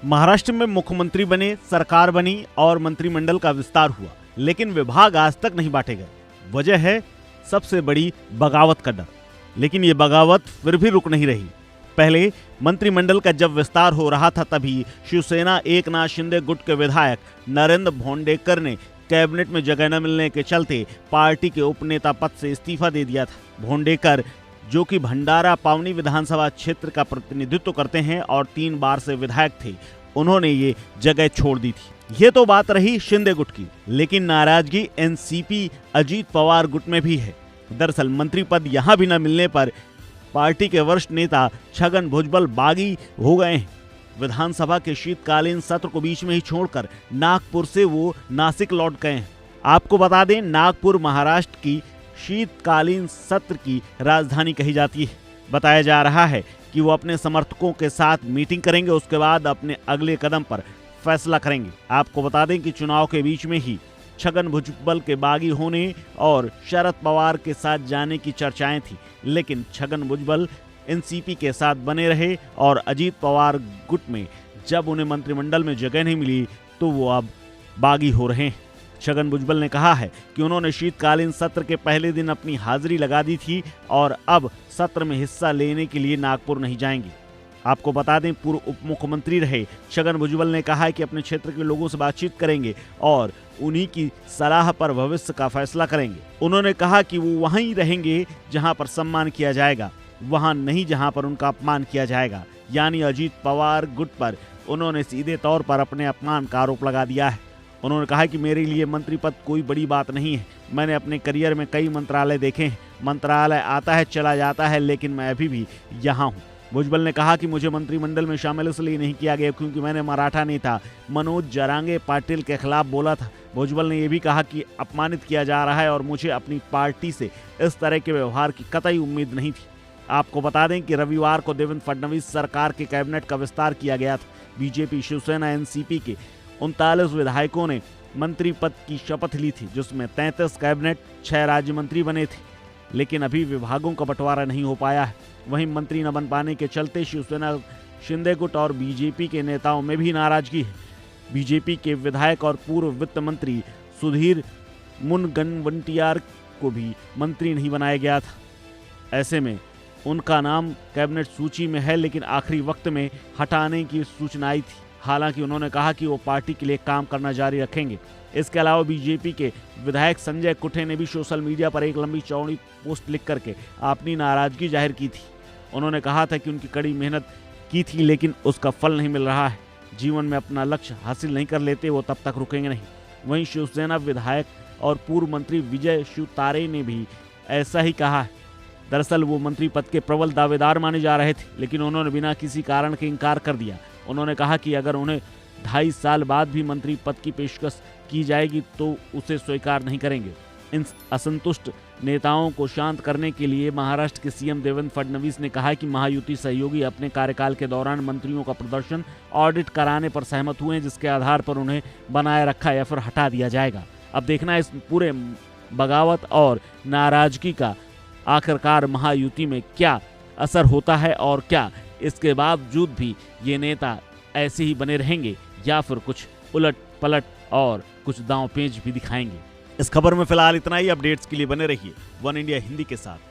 महाराष्ट्र में मुख्यमंत्री बने, सरकार बनी और मंत्रिमंडल का विस्तार हुआ, लेकिन विभाग आज तक नहीं बांटे गए। वजह है सबसे बड़ी बगावत का डर। लेकिन ये बगावत फिर भी रुक नहीं रही। पहले मंत्रिमंडल का जब विस्तार हो रहा था तभी शिवसेना एकनाथ शिंदे गुट के विधायक नरेंद्र भोंडेकर ने कैबिनेट में जगह न मिलने के चलते पार्टी के उपनेता पद से इस्तीफा दे दिया था। भोंडेकर, जो कि भंडारा पावनी विधानसभा क्षेत्र का प्रतिनिधित्व करते हैं और 3 बार से विधायक थे, उन्होंने ये जगह छोड़ दी थी। ये तो बात रही शिंदे गुट की, लेकिन नाराजगी एनसीपी अजीत पवार गुट में भी है। दरअसल मंत्री पद यहां भी न मिलने पर पार्टी के वरिष्ठ नेता छगन भुजबल बागी हो गए हैं। विधानसभा के शीतकालीन सत्र को बीच में ही छोड़कर नागपुर से वो नासिक लौट गए हैं। आपको बता दें, नागपुर महाराष्ट्र की शीतकालीन सत्र की राजधानी कही जाती है। बताया जा रहा है कि वो अपने समर्थकों के साथ मीटिंग करेंगे, उसके बाद अपने अगले कदम पर फैसला करेंगे। आपको बता दें कि चुनाव के बीच में ही छगन भुजबल के बागी होने और शरद पवार के साथ जाने की चर्चाएं थी, लेकिन छगन भुजबल एनसीपी के साथ बने रहे और अजीत पवार गुट में जब उन्हें मंत्रिमंडल में जगह नहीं मिली तो वो अब बागी हो रहे हैं। छगन भुजबल ने कहा है कि उन्होंने शीतकालीन सत्र के पहले दिन अपनी हाजिरी लगा दी थी और अब सत्र में हिस्सा लेने के लिए नागपुर नहीं जाएंगे। आपको बता दें, पूर्व उप मुख्यमंत्री रहे छगन भुजबल ने कहा है कि अपने क्षेत्र के लोगों से बातचीत करेंगे और उन्हीं की सलाह पर भविष्य का फैसला करेंगे। उन्होंने कहा कि वो वहीं रहेंगे जहां पर सम्मान किया जाएगा, वहां नहीं जहां पर उनका अपमान किया जाएगा। यानी अजीत पवार गुट पर उन्होंने सीधे तौर पर अपने अपमान का आरोप लगा दिया है। उन्होंने कहा कि मेरे लिए मंत्री पद कोई बड़ी बात नहीं है। मैंने अपने करियर में कई मंत्रालय देखे हैं, मंत्रालय आता है चला जाता है, लेकिन मैं अभी भी यहाँ हूँ। भुजबल ने कहा कि मुझे मंत्रिमंडल में शामिल इसलिए नहीं किया गया क्योंकि मैंने मराठा नेता मनोज जरांगे पाटिल के खिलाफ बोला था। भुजबल ने यह भी कहा कि अपमानित किया जा रहा है और मुझे अपनी पार्टी से इस तरह के व्यवहार की कतई उम्मीद नहीं थी। आपको बता दें कि रविवार को देवेंद्र फडणवीस सरकार के कैबिनेट का विस्तार किया गया था। बीजेपी, शिवसेना, एनसीपी के 39 विधायकों ने मंत्री पद की शपथ ली थी, जिसमें 33 कैबिनेट, 6 राज्य मंत्री बने थे। लेकिन अभी विभागों का बंटवारा नहीं हो पाया है। वहीं मंत्री न बन पाने के चलते शिवसेना, शिंदे गुट और बीजेपी के नेताओं में भी नाराजगी है। बीजेपी के विधायक और पूर्व वित्त मंत्री सुधीर मुनगंटीवार को भी मंत्री नहीं बनाया गया था। ऐसे में उनका नाम कैबिनेट सूची में है, लेकिन आखिरी वक्त में हटाने की सूचना आई थी। हालांकि उन्होंने कहा कि वो पार्टी के लिए काम करना जारी रखेंगे। इसके अलावा बीजेपी के विधायक संजय कुठे ने भी सोशल मीडिया पर एक लंबी चौड़ी पोस्ट लिख करके अपनी नाराजगी जाहिर की थी। उन्होंने कहा था कि उनकी कड़ी मेहनत की थी, लेकिन उसका फल नहीं मिल रहा है। जीवन में अपना लक्ष्य हासिल नहीं कर लेते वो तब तक रुकेंगे नहीं। वहीं शिवसेना विधायक और पूर्व मंत्री विजय शिवतारे ने भी ऐसा ही कहा है। दरअसल वो मंत्री पद के प्रबल दावेदार माने जा रहे थे, लेकिन उन्होंने बिना किसी कारण के इनकार कर दिया। उन्होंने कहा कि अगर उन्हें 2.5 साल बाद भी मंत्री पद की पेशकश की जाएगी तो उसे स्वीकार नहीं करेंगे। इन असंतुष्ट नेताओं को शांत करने के लिए महाराष्ट्र के सीएम देवेंद्र फडणवीस ने कहा कि महायुति सहयोगी अपने कार्यकाल के दौरान मंत्रियों का प्रदर्शन ऑडिट कराने पर सहमत हुए हैं, जिसके आधार पर उन्हें बनाए रखा या फिर हटा दिया जाएगा। अब देखना है इस पूरे बगावत और नाराजगी का आखिरकार महायुति में क्या असर होता है और क्या इसके बावजूद भी ये नेता ऐसे ही बने रहेंगे या फिर कुछ उलट पलट और कुछ दांव पेच भी दिखाएंगे। इस खबर में फिलहाल इतना ही। अपडेट्स के लिए बने रहिए वन इंडिया हिंदी के साथ।